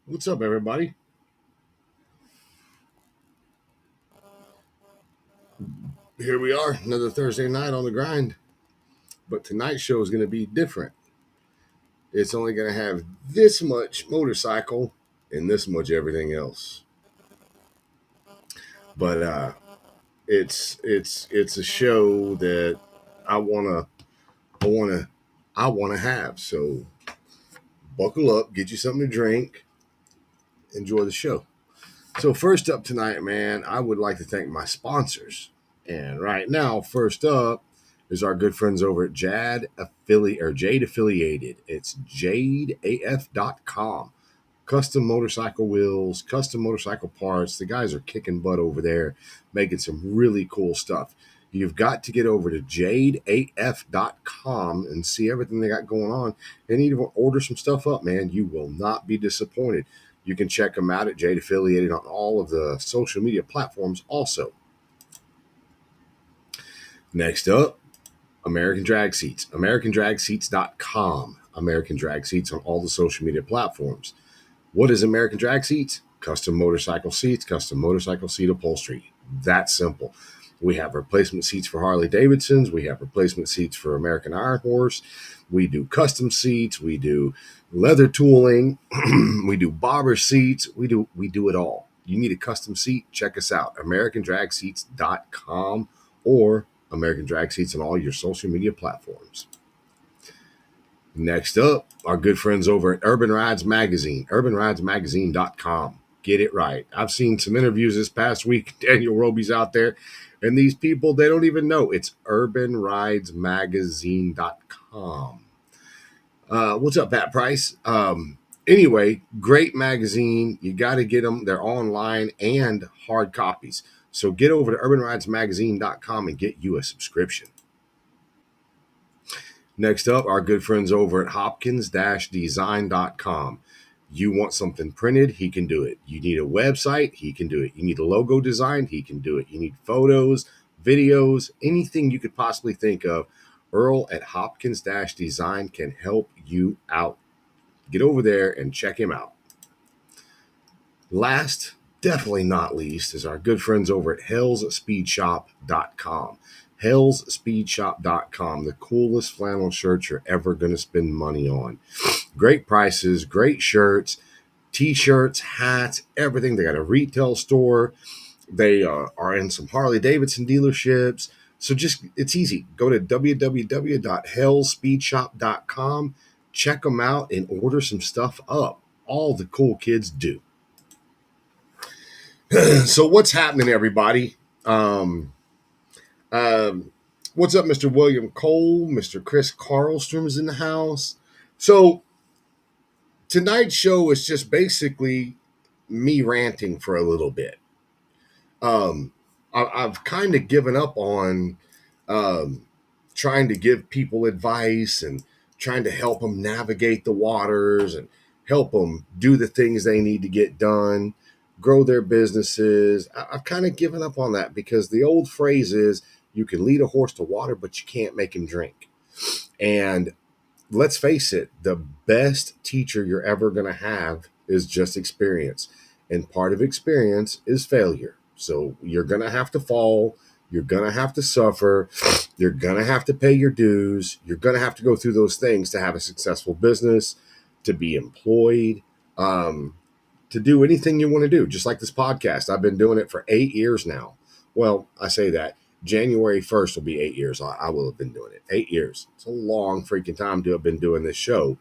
What's up, everybody? Here we are, another Thursday night on the grind. But tonight's show is going to be different. It's only going to have this much motorcycle and this much everything else. But it's a show that I wanna I wanna I wanna have. So buckle up, get you something to drink, enjoy the show. So first up tonight, man, I would like to thank my sponsors. And right now, first up is our good friends over at Jade Affiliated. It's jadeaf.com. Custom motorcycle wheels, custom motorcycle parts. The guys are kicking butt over there, making some really cool stuff. You've got to get over to jadeaf.com and see everything they got going on and even order some stuff up, man. You will not be disappointed. You can check them out at Jade Affiliated on all of the social media platforms also. Next up, American Drag Seats. AmericanDragSeats.com. American Drag Seats on all the social media platforms. What is American Drag Seats? Custom motorcycle seats, custom motorcycle seat upholstery. That simple. We have replacement seats for Harley Davidsons. We have replacement seats for American Iron Horse. We do custom seats. We do leather tooling. We do bobber seats. We do it all. You need a custom seat? Check us out. AmericanDragSeats.com or American Drag Seats on all your social media platforms. Next up, our good friends over at Urban Rides Magazine, urbanridesmagazine.com. Get it right. I've seen some interviews this past week. Daniel Roby's out there, and these people, they don't even know. It's urbanridesmagazine.com. What's up, Pat Price? Anyway, great magazine. You got to get them. They're online and hard copies. So get over to urbanridesmagazine.com and get you a subscription. Next up, our good friends over at hopkins-design.com. You want something printed, he can do it. You need a website, he can do it. You need a logo design, he can do it. You need photos, videos, anything you could possibly think of. Earl at Hopkins-Design can help you out. Get over there and check him out. Last, definitely not least, is our good friends over at hellsspeedshop.com. hellsspeedshop.com, the coolest flannel shirts you're ever going to spend money on. Great prices, great shirts, t-shirts, hats, everything. They got a retail store. They are in some Harley Davidson dealerships. So just, it's easy. Go to www.hellsspeedshop.com, check them out, and order some stuff up. All the cool kids do. So what's happening, everybody? What's up, Mr. William Cole? Mr. Chris Carlstrom is in the house. So tonight's show is just basically me ranting for a little bit. I've kind of given up on trying to give people advice and trying to help them navigate the waters and help them do the things they need to get done, grow their businesses. I've kind of given up on that because the old phrase is you can lead a horse to water, but you can't make him drink. And let's face it, the best teacher you're ever going to have is just experience. And part of experience is failure. So you're going to have to fall. You're going to have to suffer. You're going to have to pay your dues. You're going to have to go through those things to have a successful business, to be employed, to do anything you want to do. Just like this podcast. I've been doing it for 8 years now. Well, I say that. January 1st will be 8 years. I will have been doing it. 8 years. It's a long freaking time to have been doing this show.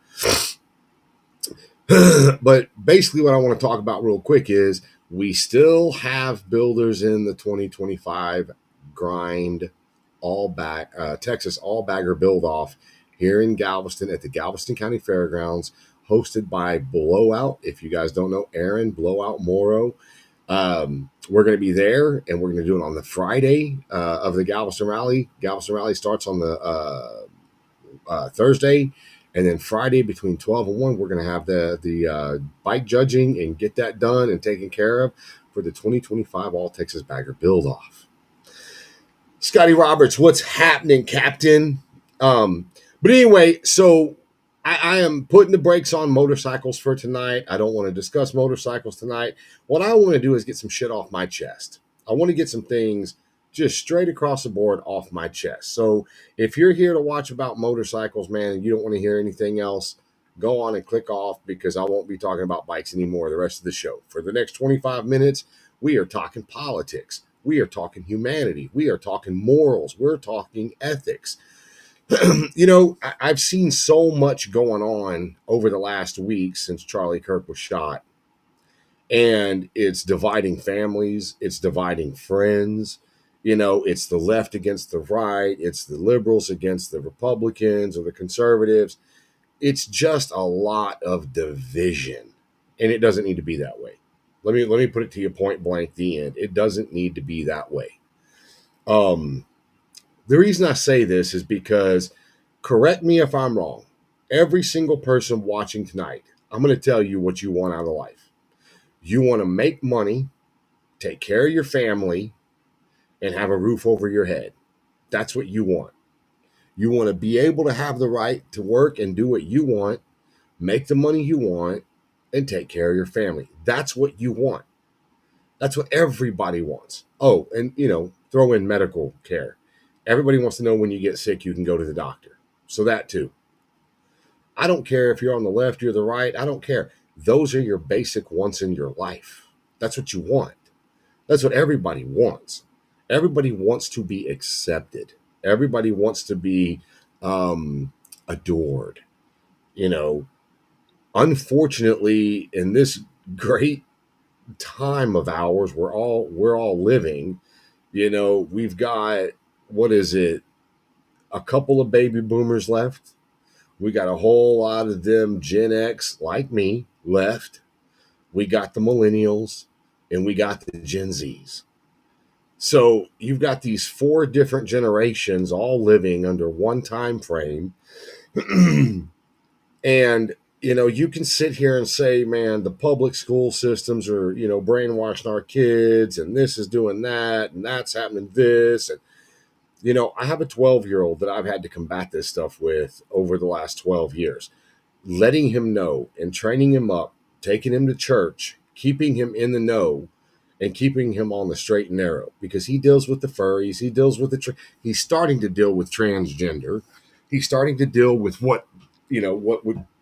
But basically what I want to talk about real quick is we still have builders in the 2025 grind Texas all bagger build off here in Galveston at the Galveston County Fairgrounds, hosted by Blowout. If you guys don't know Aaron Blowout Morrow, we're going to be there, and we're going to do it on the Friday of the Galveston Rally. Galveston Rally starts on the Thursday, and then Friday between 12 and 1, we're going to have the bike judging and get that done and taken care of for the 2025 All Texas Bagger Build-Off. Scotty Roberts, what's happening, Captain? But anyway, so I am putting the brakes on motorcycles for tonight. I don't want to discuss motorcycles tonight. What I want to do is get some shit off my chest. I want to get some things just straight across the board off my chest. So if you're here to watch about motorcycles, man, and you don't want to hear anything else, go on and click off, because I won't be talking about bikes anymore the rest of the show. For the next 25 minutes, we are talking politics. We are talking humanity. We are talking morals. We're talking ethics. I've seen so much going on over the last week since Charlie Kirk was shot, and it's dividing families, it's dividing friends. It's the left against the right, it's the liberals against the Republicans or the conservatives. It's just a lot of division, and it doesn't need to be that way. Let me put it to you point blank, the end. It doesn't need to be that way. The reason I say this is because, correct me if I'm wrong, every single person watching tonight, I'm going to tell you what you want out of life. You want to make money, take care of your family, and have a roof over your head. That's what you want. You want to be able to have the right to work and do what you want, make the money you want, and take care of your family. That's what you want. That's what everybody wants. Oh, and throw in medical care. Everybody wants to know when you get sick, you can go to the doctor. So that too. I don't care if you're on the left or the right. I don't care. Those are your basic wants in your life. That's what you want. That's what everybody wants. Everybody wants to be accepted. Everybody wants to be adored. Unfortunately, in this great time of ours we're all living, we've got, what is it, a couple of baby boomers left. We got a whole lot of them Gen X like me left. We got the millennials, and we got the Gen Zs. So you've got these 4 different generations all living under one time frame. And you can sit here and say, man, the public school systems are, brainwashing our kids, and this is doing that, and that's happening this. And, I have a 12-year-old that I've had to combat this stuff with over the last 12 years. Letting him know and training him up, taking him to church, keeping him in the know, and keeping him on the straight and narrow, because he deals with the furries. He deals with he's starting to deal with transgender. He's starting to deal with what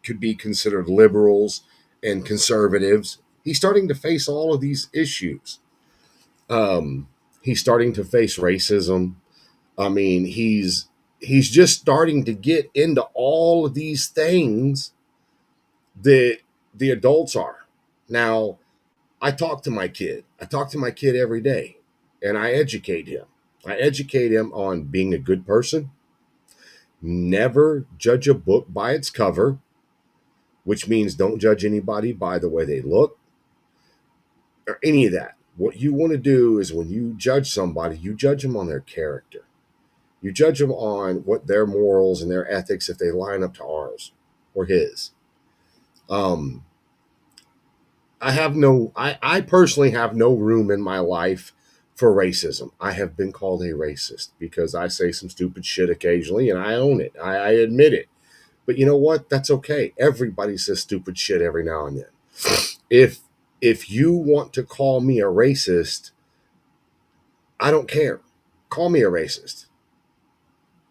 could be considered liberals and conservatives. He's starting to face all of these issues. He's starting to face racism. I mean, he's just starting to get into all of these things that the adults are. Now, I talk to my kid. I talk to my kid every day, and I educate him. I educate him on being a good person. Never judge a book by its cover, which means don't judge anybody by the way they look or any of that. What you want to do is, when you judge somebody, you judge them on their character. You judge them on what their morals and their ethics, if they line up to ours or his. I personally have no room in my life for racism. I have been called a racist because I say some stupid shit occasionally, and I own it. I admit it. But you know what? That's okay. Everybody says stupid shit every now and then. If you want to call me a racist, I don't care. Call me a racist.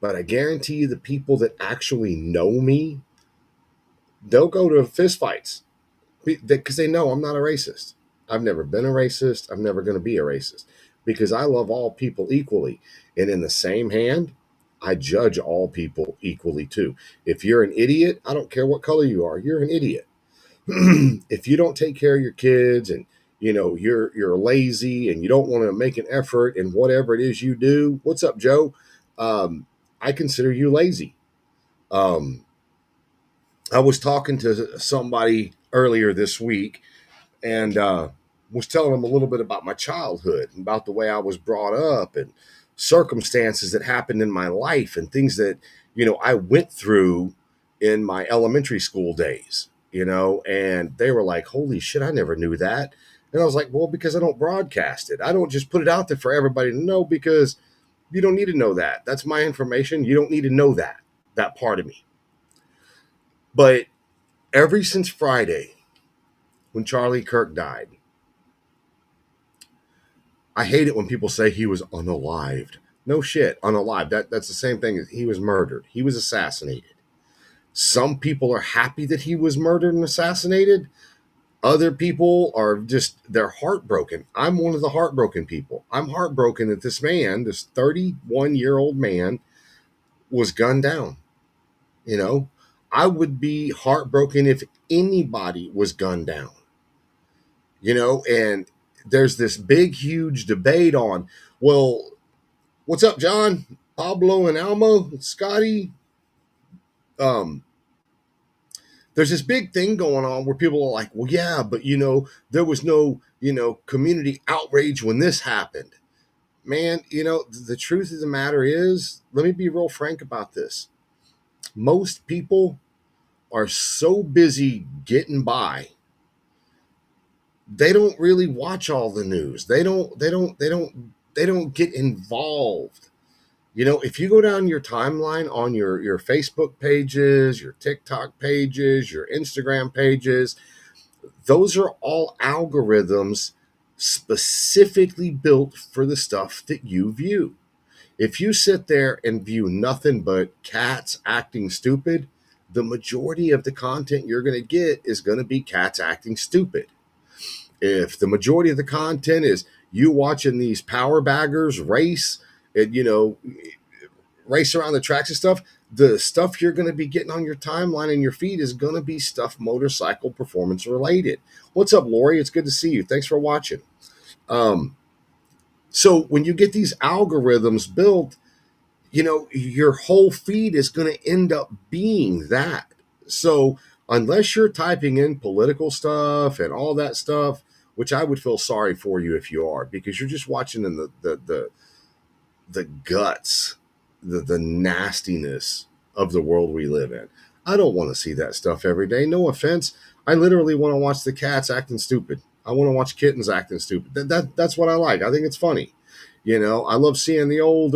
But I guarantee you, the people that actually know me, they'll go to fistfights because they know I'm not a racist. I've never been a racist. I'm never going to be a racist, because I love all people equally. And in the same hand, I judge all people equally too. If you're an idiot, I don't care what color you are, you're an idiot. If you don't take care of your kids, and you're lazy, and you don't want to make an effort in whatever it is you do, what's up, Joe? I consider you lazy. I was talking to somebody earlier this week, and was telling them a little bit about my childhood, and about the way I was brought up, and circumstances that happened in my life, and things that I went through in my elementary school days. And they were like, "Holy shit, I never knew that." And I was like, "Well, because I don't broadcast it. I don't just put it out there for everybody to know, because you don't need to know that. That's my information. You don't need to know that part of me." But ever since Friday, when Charlie Kirk died, I hate it when people say he was unalived. No shit, unalived. That's the same thing as he was murdered. He was assassinated. Some people are happy that he was murdered and assassinated. Other people are just, they're heartbroken. I'm one of the heartbroken people. I'm heartbroken that this man, this 31-year-old man, was gunned down. You know, I would be heartbroken if anybody was gunned down. And there's this big, huge debate on, well, what's up, John? Pablo and Almo, Scotty. Um, there's this big thing going on where people are like, well, yeah, but there was no, community outrage when this happened. Man, the truth of the matter is, let me be real frank about this. Most people are so busy getting by, they don't really watch all the news. They don't get involved. If you go down your timeline on your Facebook pages, your TikTok pages, your Instagram pages, those are all algorithms specifically built for the stuff that you view. If you sit there and view nothing but cats acting stupid, the majority of the content you're going to get is going to be cats acting stupid. If the majority of the content is you watching these power baggers race and, race around the tracks and stuff, the stuff you're going to be getting on your timeline and your feed is going to be stuff motorcycle performance related. What's up, Lori? It's good to see you. Thanks for watching. So when you get these algorithms built, your whole feed is going to end up being that. So unless you're typing in political stuff and all that stuff, which I would feel sorry for you if you are, because you're just watching in the guts, the nastiness of the world we live in. I don't want to see that stuff every day. No offense. I literally want to watch the cats acting stupid. I want to watch kittens acting stupid. That's what I like. I think it's funny. I love seeing the old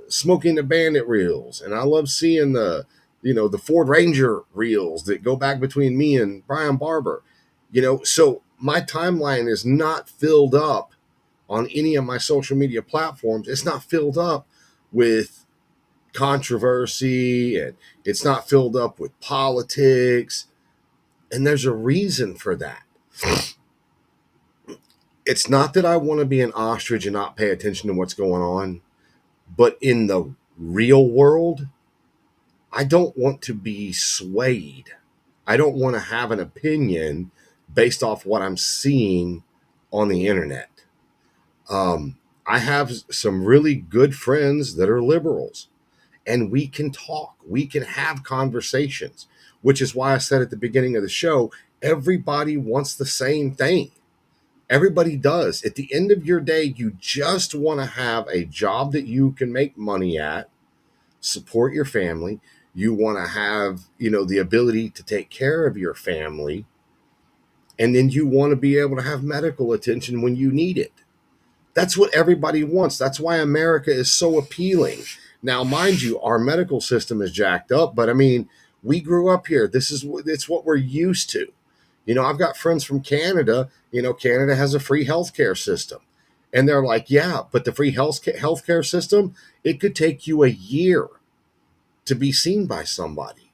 Smoking the Bandit reels, and I love seeing the Ford Ranger reels that go back between me and Brian Barber. So my timeline is not filled up on any of my social media platforms. It's not filled up with controversy, and it's not filled up with politics. And there's a reason for that. It's not that I want to be an ostrich and not pay attention to what's going on, but in the real world, I don't want to be swayed. I don't want to have an opinion based off what I'm seeing on the internet. I have some really good friends that are liberals, and we can talk, we can have conversations, which is why I said at the beginning of the show, everybody wants the same thing. Everybody does. At the end of your day, you just want to have a job that you can make money at, support your family. You want to have, the ability to take care of your family. And then you want to be able to have medical attention when you need it. That's what everybody wants. That's why America is so appealing. Now, mind you, our medical system is jacked up, but I mean, we grew up here. It's what we're used to. I've got friends from Canada. Canada has a free healthcare system. And they're like, yeah, but the free healthcare system, it could take you a year to be seen by somebody,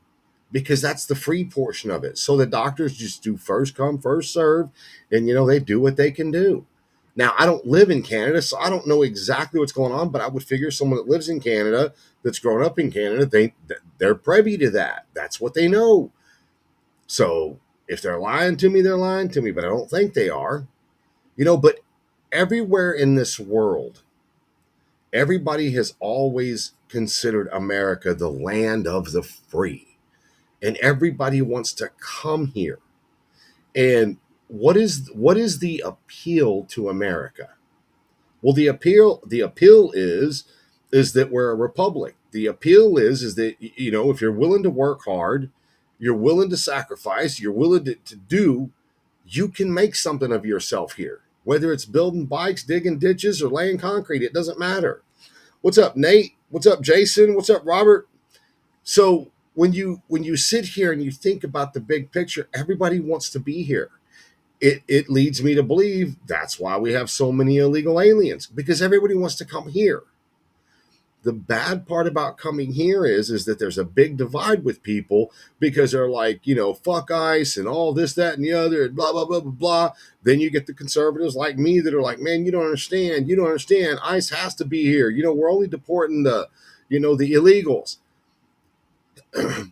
because that's the free portion of it. So the doctors just do first come, first serve, and they do what they can do. Now, I don't live in Canada, so I don't know exactly what's going on, but I would figure someone that lives in Canada, that's grown up in Canada, they're privy to that. That's what they know. So if they're lying to me, they're lying to me, but I don't think they are. But everywhere in this world, everybody has always considered America the land of the free. And everybody wants to come here. And what is the appeal to America? Well, the appeal is that we're a republic. The appeal is that, if you're willing to work hard, you're willing to sacrifice, you're willing to do, you can make something of yourself here. Whether it's building bikes, digging ditches, or laying concrete, it doesn't matter. What's up, Nate? What's up, Jason? What's up, Robert? So when you sit here and you think about the big picture, everybody wants to be here. It leads me to believe that's why we have so many illegal aliens, because everybody wants to come here. The bad part about coming here is that there's a big divide with people, because they're like, fuck ICE and all this, that, and the other, and blah, blah, blah, blah, blah. Then you get the conservatives like me that are like, man, you don't understand. You don't understand. ICE has to be here. We're only deporting the illegals. The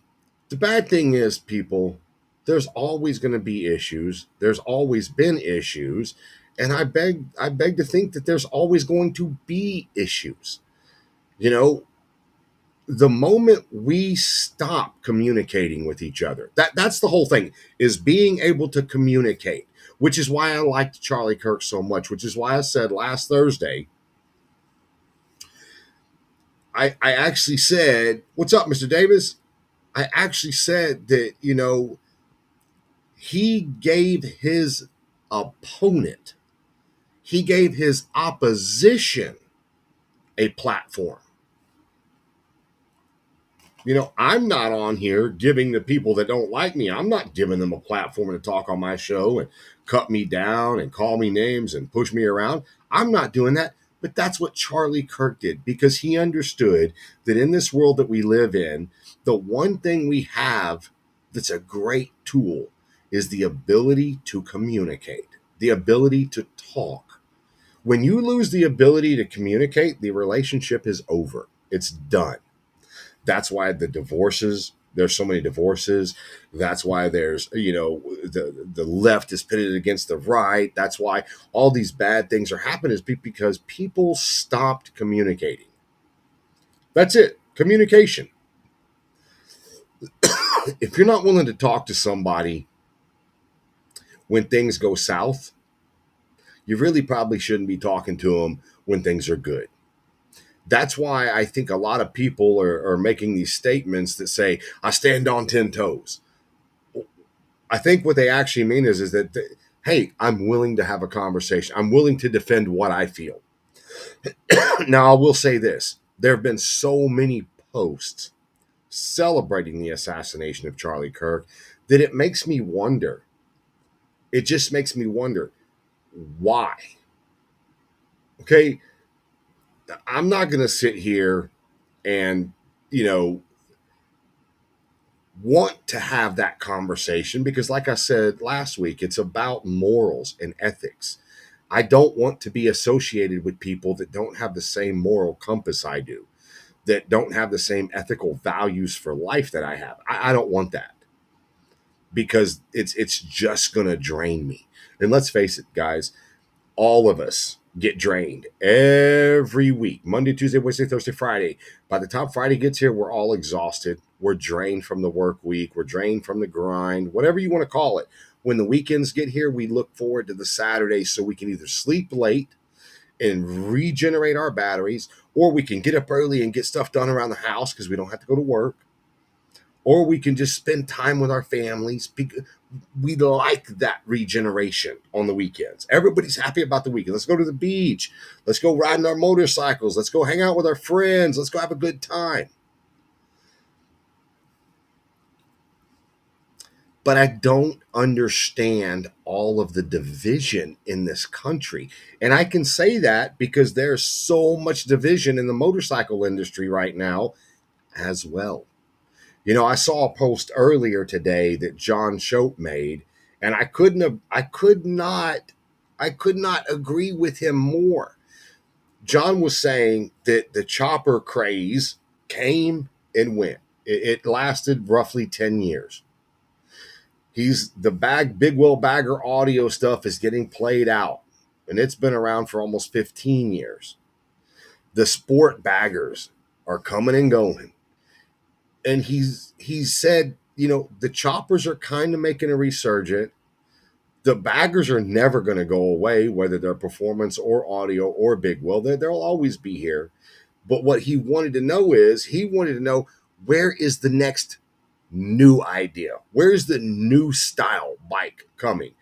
bad thing is, people, there's always going to be issues. There's always been issues. And I beg to think that there's always going to be issues. You know, the moment we stop communicating with each other, that's the whole thing, is being able to communicate, which is why I liked Charlie Kirk so much, which is why I said last Thursday, I actually said, what's up, Mr. Davis? I actually said that, he gave his opponent, he gave his opposition a platform. I'm not on here giving the people that don't like me, I'm not giving them a platform to talk on my show and cut me down and call me names and push me around. I'm not doing that. But that's what Charlie Kirk did, because he understood that in this world that we live in, the one thing we have that's a great tool is the ability to communicate, the ability to talk. When you lose the ability to communicate, the relationship is over. It's done. That's why there's so many divorces. That's why there's, the left is pitted against the right. That's why all these bad things are happening, is because people stopped communicating. That's it. Communication. If you're not willing to talk to somebody when things go south, you really probably shouldn't be talking to them when things are good. That's why I think a lot of people are making these statements that say, I stand on 10 toes. I think what they actually mean is that, hey, I'm willing to have a conversation. I'm willing to defend what I feel. Now, I will say this. There have been so many posts celebrating the assassination of Charlie Kirk that it makes me wonder. It just makes me wonder why. Okay, I'm not going to sit here and, want to have that conversation, because, like I said last week, it's about morals and ethics. I don't want to be associated with people that don't have the same moral compass I do, that don't have the same ethical values for life that I have. I don't want that, because it's just going to drain me. And let's face it, guys, all of us get drained every week. Monday, Tuesday, Wednesday, Thursday, Friday. By the time Friday gets here, we're all exhausted. We're drained from the work week. We're drained from the grind, whatever you want to call it. When the weekends get here, we look forward to the Saturday so we can either sleep late and regenerate our batteries, or we can get up early and get stuff done around the house because we don't have to go to work, or we can just spend time with our families. We like that regeneration on the weekends. Everybody's happy about the weekend. Let's go to the beach. Let's go riding our motorcycles. Let's go hang out with our friends. Let's go have a good time. But I don't understand all of the division in this country. And I can say that because there's so much division in the motorcycle industry right now as well. I saw a post earlier today that John Choate made, and I could not agree with him more. John was saying that the chopper craze came and went. It lasted roughly 10 years. The big wheel bagger audio stuff is getting played out, and it's been around for almost 15 years. The sport baggers are coming and going. And he's said, the choppers are kind of making a resurgence. The baggers are never going to go away, whether they're performance or audio or big wheel. They'll always be here. But what he wanted to know, where is the next new idea? Where's the new style bike coming?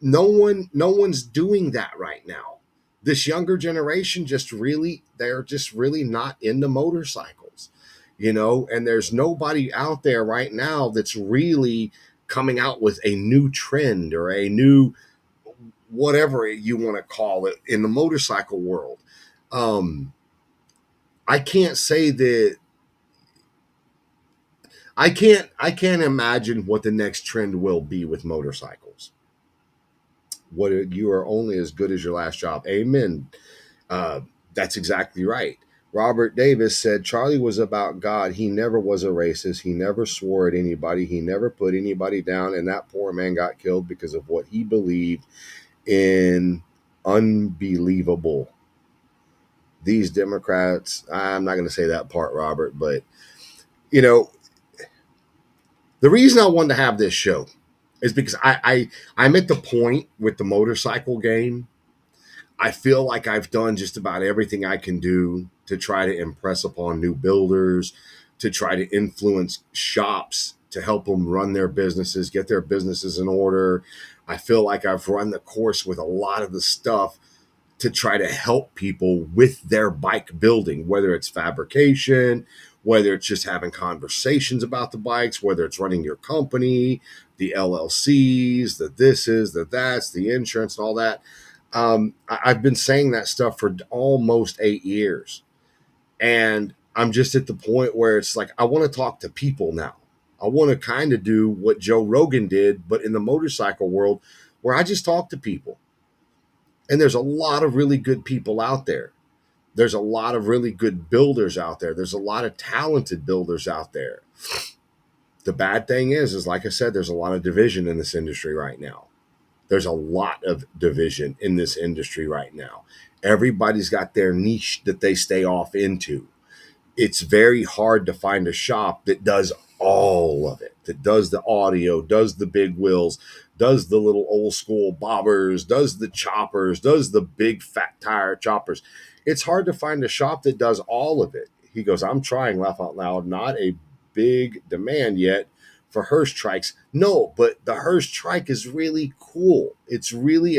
No one's doing that right now. This younger generation they're just really not into motorcycles. and there's nobody out there right now that's really coming out with a new trend or a new whatever you want to call it in the motorcycle world. um I can't say that I can't imagine what the next trend will be with motorcycles. What you are only as good as your last job. Amen. uh that's exactly right. Robert Davis said Charlie was about God. He never was a racist. He never swore at anybody. He never put anybody down. And that poor man got killed because of what he believed in. Unbelievable. These Democrats, I'm not going to say that part, Robert, but you know, the reason I wanted to have this show is because I'm at the point with the motorcycle game. I feel like I've done just about everything I can do to try to impress upon new builders, to try to influence shops to help them run their businesses, get their businesses in order. I feel like I've run the course with a lot of the stuff to try to help people with their bike building, whether it's fabrication, whether it's just having conversations about the bikes, whether it's running your company, the LLCs, the this is, the that's, the insurance, and all that. I've been saying that stuff for almost 8 years. And I'm just at the point where it's like, I want to talk to people now. I want to kind of do what Joe Rogan did, but in the motorcycle world, where I just talk to people. And there's a lot of really good people out there. There's a lot of really good builders out there. There's a lot of talented builders out there. The bad thing is like I said, there's a lot of division in this industry right now. There's a lot of division in this industry right now. Everybody's got their niche that they stay off into. It's very hard to find a shop that does all of it, that does the audio, does the big wheels, does the little old school bobbers, does the choppers, does the big fat tire choppers. It's hard to find a shop that does all of it. He goes, I'm trying, laugh out loud, not a big demand yet for Hurst trikes. No, but the Hurst trike is really cool. It's really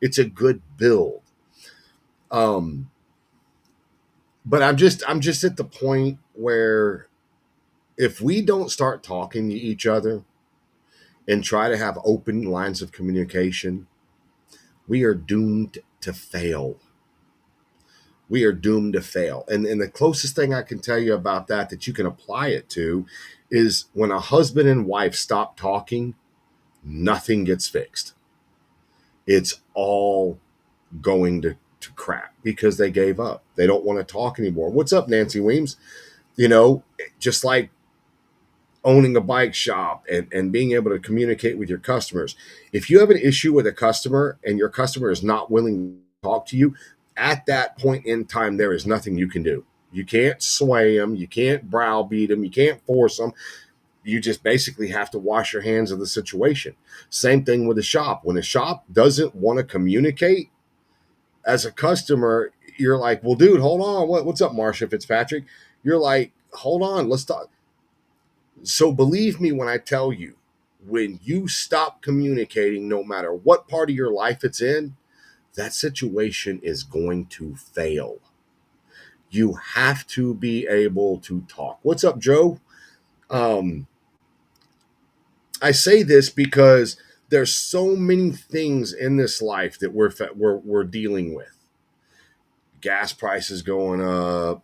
it's a good build. Um, but I'm just at the point where if we don't start talking to each other and try to have open lines of communication, we are doomed to fail. We are doomed to fail. And the closest thing I can tell you about that you can apply it to is when a husband and wife stop talking, nothing gets fixed. It's all going to crap because they gave up. They don't want to talk anymore. What's up, Nancy Weems? Just like owning a bike shop and being able to communicate with your customers. If you have an issue with a customer and your customer is not willing to talk to you, at that point in time, there is nothing you can do. You can't sway them. You can't browbeat them. You can't force them. You just basically have to wash your hands of the situation. Same thing with a shop. When a shop doesn't want to communicate, as a customer, you're like, well, dude, hold on. What's up, Marsha Fitzpatrick? You're like, hold on, let's talk. So believe me when I tell you, when you stop communicating, no matter what part of your life it's in, that situation is going to fail. You have to be able to talk. What's up, Joe? Um, I say this because there's so many things in this life that we're dealing with. Gas prices going up,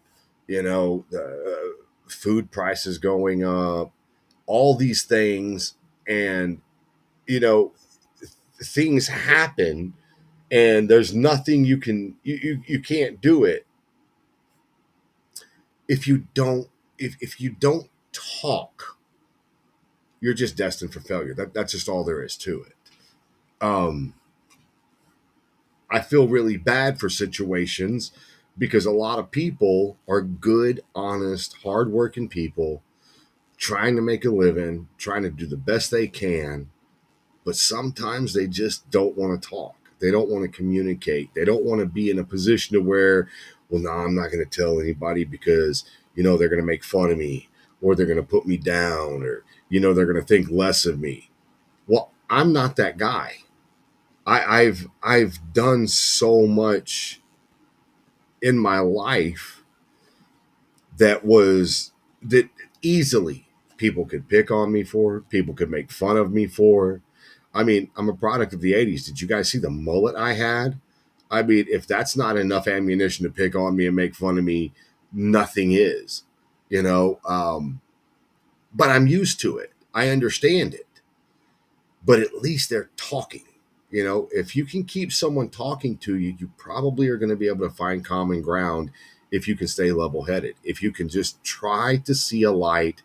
food prices going up, all these things, and you know things happen, and there's nothing you can't do it if you don't if you don't talk. You're just destined for failure. That's just all there is to it. um I feel really bad for situations because a lot of people are good, honest, hardworking people trying to make a living, trying to do the best they can, but sometimes they just don't want to talk. They don't want to communicate. They don't want to be in a position to where, well, no, I'm not going to tell anybody because, they're going to make fun of me, or they're going to put me down, or, they're going to think less of me. Well, I'm not that guy. I've done so much in my life that easily people could pick on me for, people could make fun of me for. I mean, I'm a product of the 80s. Did you guys see the mullet I had? I mean, if that's not enough ammunition to pick on me and make fun of me, nothing is, you know. But I'm used to it. I understand it. But at least they're talking. You know, if you can keep someone talking to you, you probably are going to be able to find common ground if you can stay level headed, if you can just try to see a light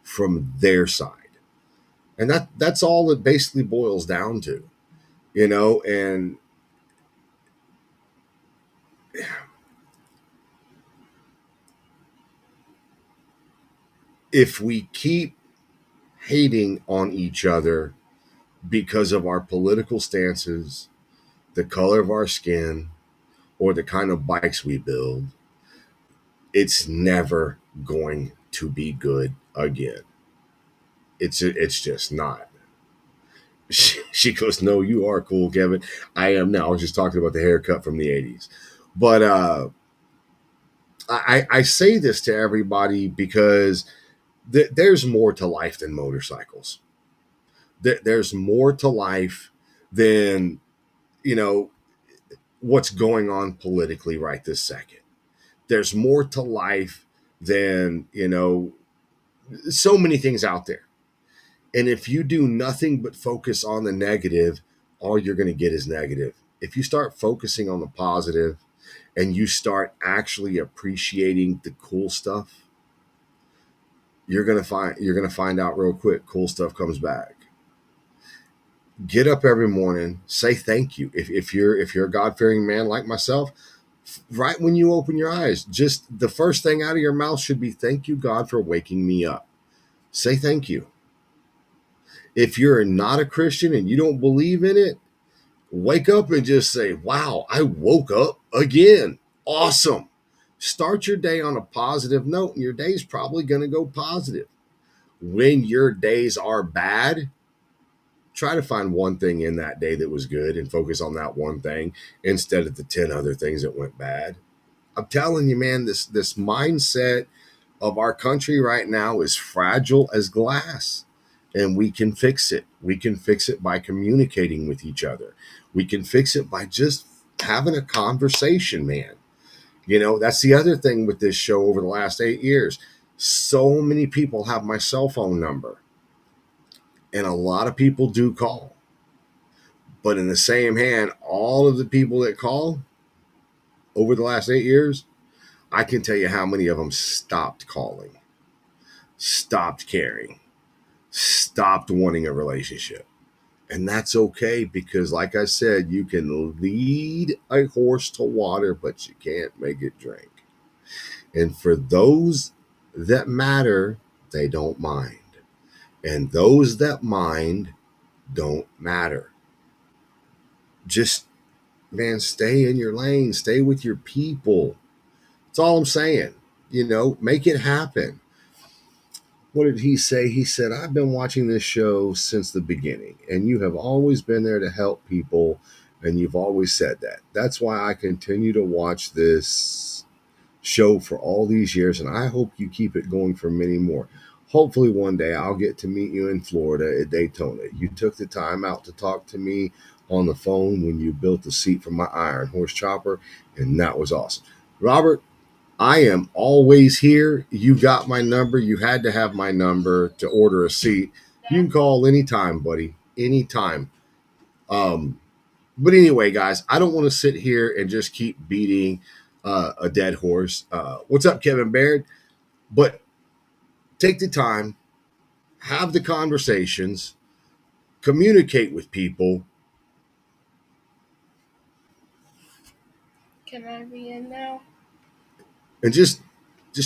from their side. And that's all it basically boils down to, you know. And if we keep hating on each other because of our political stances, the color of our skin, or the kind of bikes we build, it's never going to be good again. It's just not. She goes, "No, you are cool, Kevin. I am now." I was just talking about the haircut from the 80s. But I say this to everybody because there's more to life than motorcycles. There's more to life than, you know, what's going on politically right this second. There's more to life than, you know, so many things out there. And if you do nothing but focus on the negative, all you're going to get is negative. If you start focusing on the positive and you start actually appreciating the cool stuff, you're going to find out real quick cool stuff comes back. Get up every morning, say thank you. If you're a God-fearing man like myself, right when you open your eyes, just the first thing out of your mouth should be thank you, God, for waking me up. Say thank you. If you're not a Christian and you don't believe in it, wake up and just say, wow, I woke up again. Awesome. Start your day on a positive note, and your day's probably going to go positive. When your days are bad, try to find one thing in that day that was good and focus on that one thing instead of the 10 other things that went bad. I'm telling you, man, this mindset of our country right now is fragile as glass, and we can fix it. We can fix it by communicating with each other. We can fix it by just having a conversation, man. You know, that's the other thing with this show over the last 8 years. So many people have my cell phone number, and a lot of people do call. But in the same hand, all of the people that call over the last 8 years, I can tell you how many of them stopped calling, stopped caring, stopped wanting a relationship. And that's okay because, like I said, you can lead a horse to water, but you can't make it drink. And for those that matter, they don't mind. And those that mind don't matter. Just, man, stay in your lane, stay with your people. That's all I'm saying. You know, make it happen. What did he say? He said, I've been watching this show since the beginning, and you have always been there to help people, and you've always said that. That's why I continue to watch this show for all these years, and I hope you keep it going for many more. Hopefully, one day I'll get to meet you in Florida at Daytona. You took the time out to talk to me on the phone when you built the seat for my Iron Horse chopper, and that was awesome. Robert, I am always here. You got my number. You had to have my number to order a seat. You can call anytime, buddy. Anytime. Um, but anyway, guys, I don't want to sit here and just keep beating a dead horse. What's up, Kevin Baird? But take the time, have the conversations, communicate with people. Can I be in now? And just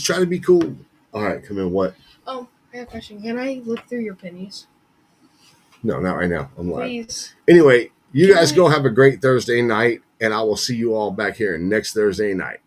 try to be cool. All right, come in. What? Oh, I have a question. Can I look through your pennies? No, not right now. I'm live. Please. Anyway, you guys go have a great Thursday night, and I will see you all back here next Thursday night.